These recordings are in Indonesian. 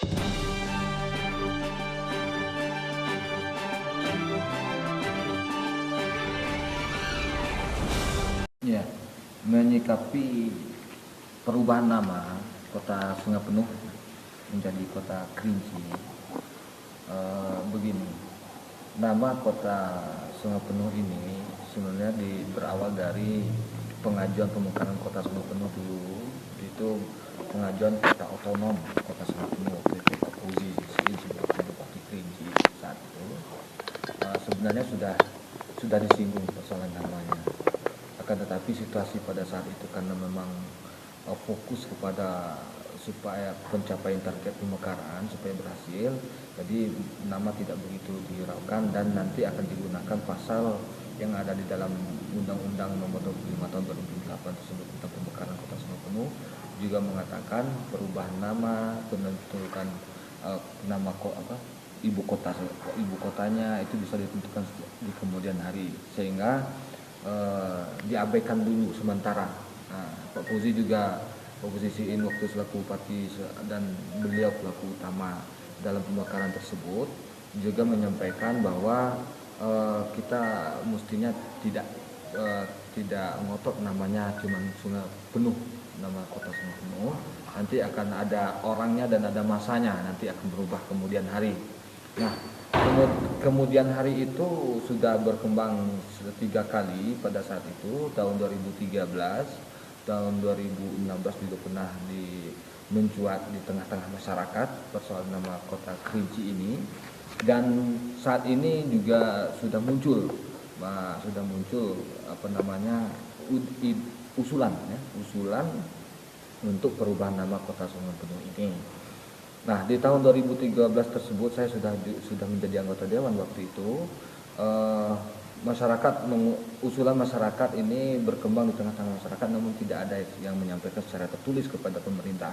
Ya, menyikapi perubahan nama kota Sungai Penuh menjadi kota Kerinci, begini, nama kota Sungai Penuh ini sebenarnya berawal dari pengajuan pemekaran kota Sungai Penuh dulu. Itu pengajuan kota otonom kota Sungai Penuh waktu itu Pak Fauzi sebagai Bupati Kerinci saat itu. Sebenarnya sudah disinggung persoalan namanya, akan tetapi situasi pada saat itu karena memang fokus kepada supaya pencapaian target pemekaran supaya berhasil, jadi nama tidak begitu dihiraukan dan nanti akan digunakan pasal yang ada di dalam Undang-Undang Nomor 25 Tahun 2008 tersebut tentang pemekaran kota Sungai Penuh, juga mengatakan perubahan nama, penentukan nama ibu kotanya itu bisa ditentukan di kemudian hari, sehingga diabaikan dulu sementara. Nah, Pak Fauzi juga posisiin waktu selaku bupati dan beliau pelaku utama dalam pemekaran tersebut, juga menyampaikan bahwa kita mestinya tidak ngotot namanya cuma Sungai Penuh, nama kota Sungai Penuh, nanti akan ada orangnya dan ada masanya, nanti akan berubah kemudian hari. Nah, kemudian hari itu sudah berkembang 3 kali pada saat itu, tahun 2013, tahun 2016 juga pernah mencuat di tengah-tengah masyarakat persoalan nama kota Kerinci ini, dan saat ini juga sudah muncul usulan untuk perubahan nama kota Sungai Penuh ini. Nah, di tahun 2013 tersebut saya sudah menjadi anggota dewan waktu itu. Usulan masyarakat ini berkembang di tengah-tengah masyarakat, namun tidak ada yang menyampaikan secara tertulis kepada pemerintah.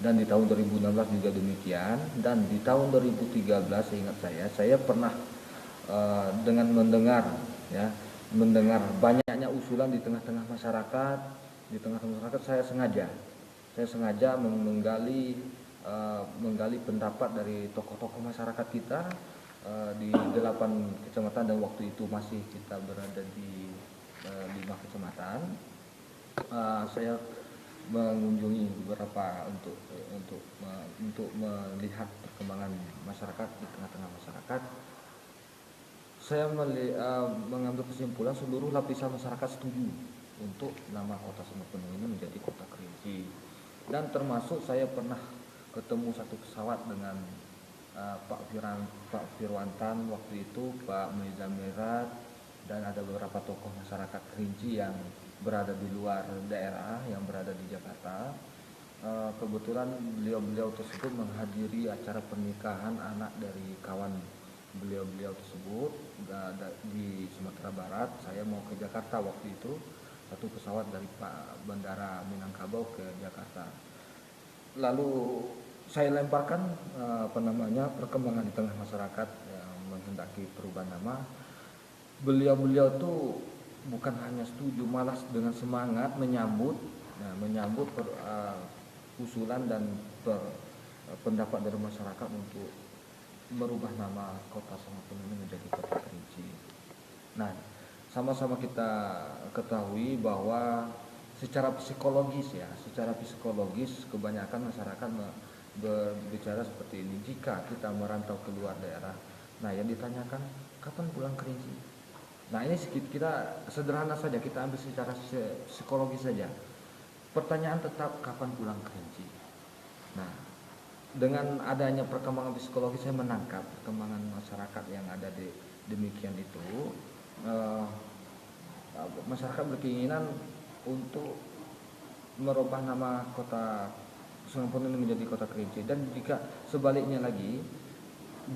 Dan di tahun 2016 juga demikian. Dan di tahun 2013 seingat saya pernah dengan mendengar banyaknya usulan di tengah-tengah masyarakat. Di tengah-tengah masyarakat saya sengaja menggali pendapat dari tokoh-tokoh masyarakat kita di 8 kecamatan, dan waktu itu masih kita berada di 5 kecamatan. Saya mengunjungi beberapa untuk melihat perkembangan masyarakat di tengah-tengah masyarakat. Saya mengambil kesimpulan seluruh lapisan masyarakat setuju untuk nama kota Sungai Penuh ini menjadi kota Kerinci, dan termasuk saya pernah ketemu satu pesawat dengan Pak Firwantan waktu itu, Pak Mezamirat, dan ada beberapa tokoh masyarakat Kerinci yang berada di luar daerah, yang berada di Jakarta. Kebetulan beliau tersebut menghadiri acara pernikahan anak dari kawan beliau tersebut di Sumatera Barat. Saya mau ke Jakarta waktu itu, satu pesawat dari Bandara Minangkabau ke Jakarta. Lalu saya lemparkan perkembangan di tengah masyarakat yang menghendaki perubahan nama. Beliau tuh bukan hanya setuju, malah dengan semangat menyambut usulan dan pendapat dari masyarakat untuk merubah nama kota Sungai Penuh ini menjadi kota Kerinci. Nah, sama-sama kita ketahui bahwa secara psikologis kebanyakan masyarakat berbicara seperti ini. Jika kita merantau ke luar daerah, nah yang ditanyakan kapan pulang Kerinci. Nah, ini kita sederhana saja, kita ambil secara psikologis saja. Pertanyaan tetap kapan pulang Kerinci. Nah, dengan adanya perkembangan psikologis, saya menangkap perkembangan masyarakat yang ada demikian itu. Masyarakat berkeinginan untuk merubah nama kota Sungai Penuh ini menjadi kota Kerinci. Dan jika sebaliknya lagi,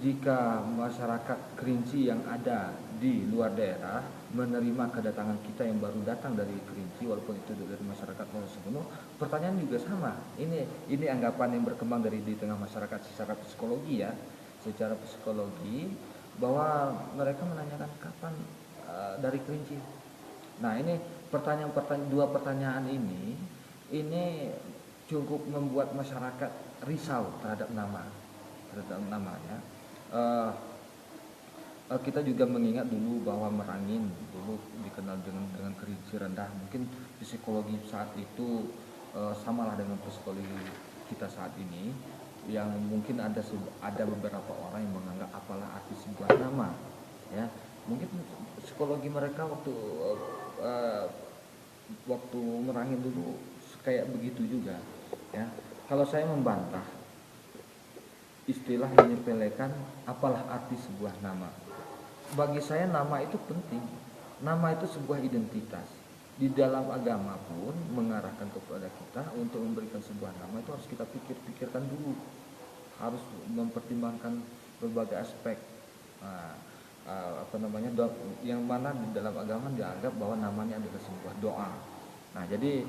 jika masyarakat Kerinci yang ada di luar daerah menerima kedatangan kita yang baru datang dari Kerinci, walaupun itu dari masyarakat Sungai Penuh, pertanyaan juga sama. Ini anggapan yang berkembang dari di tengah masyarakat secara psikologi, bahwa mereka menanyakan kapan dari Kerinci. Nah, ini dua pertanyaan ini cukup membuat masyarakat risau terhadap nama. tentang namanya, eh, kita juga mengingat dulu bahwa Merangin dulu dikenal dengan kerinci rendah. Mungkin psikologi saat itu samalah dengan psikologi kita saat ini, yang mungkin ada beberapa orang yang menganggap apalah arti sebuah nama, ya. Mungkin psikologi mereka uh, waktu Merangin dulu kayak begitu juga, ya. Kalau saya membantah istilah yang menyepelekan apalah arti sebuah nama. Bagi saya nama itu penting. Nama itu sebuah identitas. Di dalam agama pun mengarahkan kepada kita untuk memberikan sebuah nama itu harus kita pikirkan dulu. Harus mempertimbangkan berbagai aspek. Yang mana di dalam agama dianggap bahwa namanya adalah sebuah doa. Nah, jadi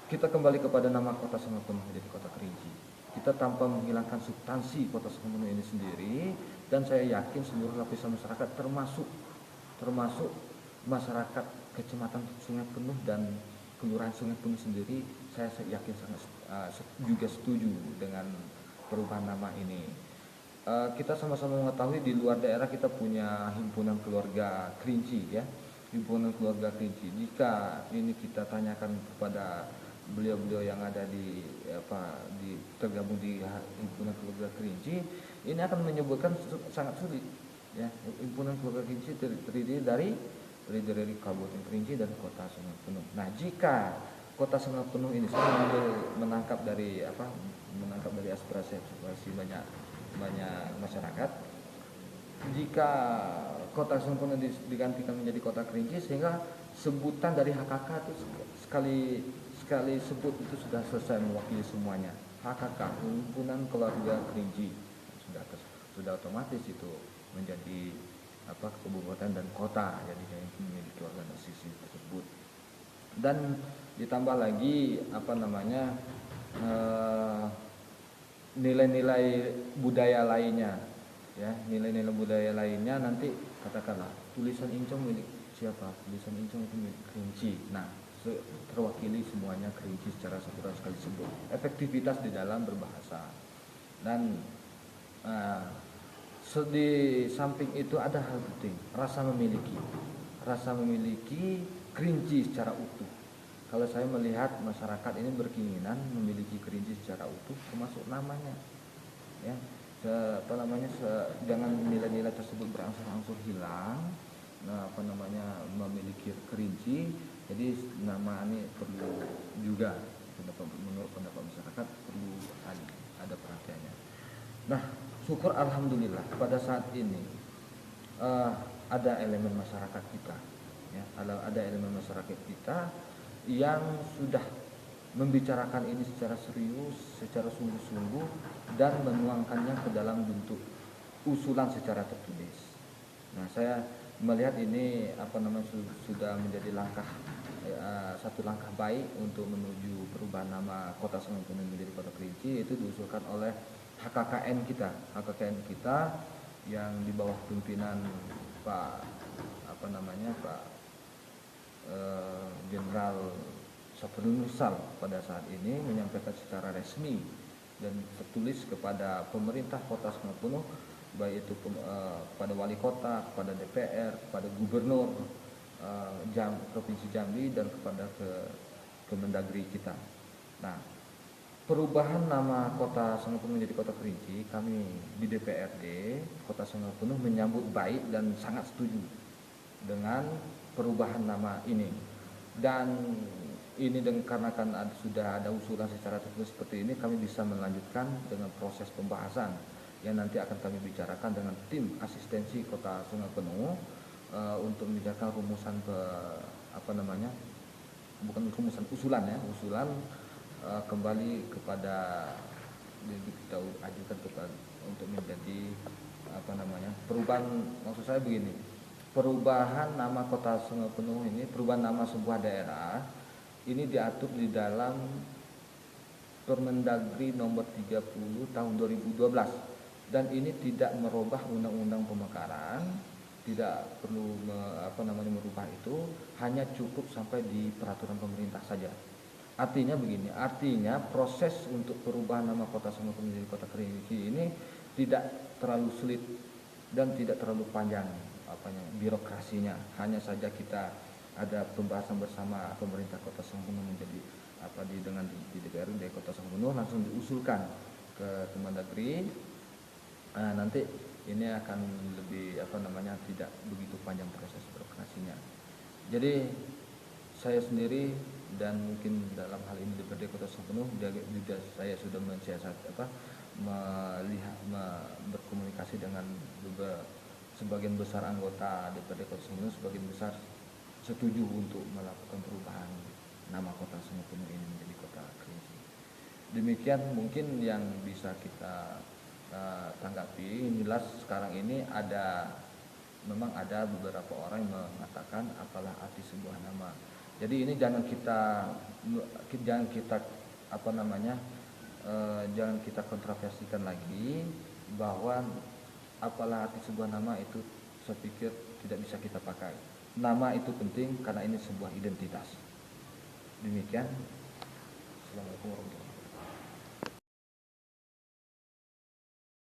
kita kembali kepada nama Kota Sungai menjadi Kota Kerinci. Kita tanpa menghilangkan substansi Kota Sungai ini sendiri, dan saya yakin seluruh lapisan masyarakat termasuk masyarakat Kecamatan Sungai Penuh dan Kelurahan Sungai Penuh sendiri, saya yakin sangat juga setuju dengan perubahan nama ini. Kita sama-sama mengetahui di luar daerah kita punya himpunan keluarga Kerinci, ya, himpunan keluarga Kerinci. Jika ini kita tanyakan kepada beliau-beliau yang ada tergabung di himpunan keluarga Kerinci, ini akan menyebutkan sangat sulit, ya. Himpunan keluarga Kerinci terdiri dari Kabupaten Kerinci dan Kota Sungai Penuh. Nah, jika Kota Sungai Penuh ini saya menangkap dari aspirasi banyak masyarakat, jika Kota Sungai Penuh digantikan menjadi Kota Kerinci, sehingga sebutan dari HKK itu sekali sebut itu sudah selesai mewakili semuanya. HKK, himpunan keluarga Kerinci, sudah otomatis itu menjadi kabupaten dan kota, jadi yang memiliki organisasi tersebut. Dan ditambah lagi nilai-nilai budaya lainnya, ya, nilai-nilai budaya lainnya nanti katakanlah tulisan Incong milik siapa, tulisan Incong itu milik Kerinci. Nah, terwakili semuanya Kerinci secara saturan sekali sebut. Efektivitas di dalam berbahasa. Dan di samping itu ada hal penting, rasa memiliki Kerinci secara utuh. Kalau saya melihat masyarakat ini berkeinginan memiliki Kerinci secara utuh, termasuk namanya, ya, jangan nilai-nilai tersebut berangsur-angsur hilang. Memiliki Kerinci, jadi nama ini perlu juga, menurut pendapat masyarakat, perlu ada perhatiannya. Nah, syukur alhamdulillah pada saat ini ada elemen masyarakat kita, ya, ada elemen masyarakat kita yang sudah membicarakan ini secara serius, secara sungguh-sungguh, dan menuangkannya ke dalam bentuk usulan secara tertulis. Nah, saya melihat ini sudah menjadi satu langkah baik untuk menuju perubahan nama Kota Sungai Penuh menjadi Kota Kerinci, yaitu diusulkan oleh HKKN kita yang di bawah pimpinan Pak Jenderal Saparudin Nursal pada saat ini menyampaikan secara resmi dan tertulis kepada pemerintah Kota Sungai Penuh, baik itu kepada wali kota, kepada DPR, kepada gubernur Provinsi Jambi, dan kepada Kemendagri kita. Nah, perubahan nama Kota Sungai Penuh menjadi Kota Kerinci, kami di DPRD Kota Sungai Penuh menyambut baik dan sangat setuju dengan perubahan nama ini. Dan ini karena sudah ada usulan secara tertulis seperti ini, kami bisa melanjutkan dengan proses pembahasan yang nanti akan kami bicarakan dengan tim asistensi Kota Sungai Penuh untuk membicarakan usulan kembali kepada kita ajukan untuk menjadi perubahan. Maksud saya begini, perubahan nama Kota Sungai Penuh ini, perubahan nama sebuah daerah ini diatur di dalam Permendagri nomor 30 tahun 2012, dan ini tidak merubah undang-undang pemekaran, tidak perlu merubah itu, hanya cukup sampai di peraturan pemerintah saja. Artinya begini, artinya proses untuk perubahan nama Kota Sumber menjadi Kota Kerinci ini tidak terlalu sulit dan tidak terlalu panjang birokrasinya. Hanya saja kita ada pembahasan bersama pemerintah Kota Sumber menjadi di DPR di Kota Sumber langsung diusulkan ke Kemendagri. Nanti ini akan lebih tidak begitu panjang proses birokrasinya. Jadi saya sendiri dan mungkin dalam hal ini DPRD Kota Sumber juga saya sudah berkomunikasi dengan sebagian besar anggota DPRD Kota Sumber, sebagian besar setuju untuk melakukan perubahan nama Kota Sumber ini menjadi Kota Kerinci. Demikian mungkin yang bisa kita tanggapi. Jelas sekarang ini memang ada beberapa orang yang mengatakan apalah arti sebuah nama. Jadi ini jangan kita jangan kita kontroversikan lagi bahwa apalah arti sebuah nama itu, saya pikir tidak bisa kita pakai. Nama itu penting karena ini sebuah identitas. Demikian. Assalamualaikum warahmatullahi wabarakatuh.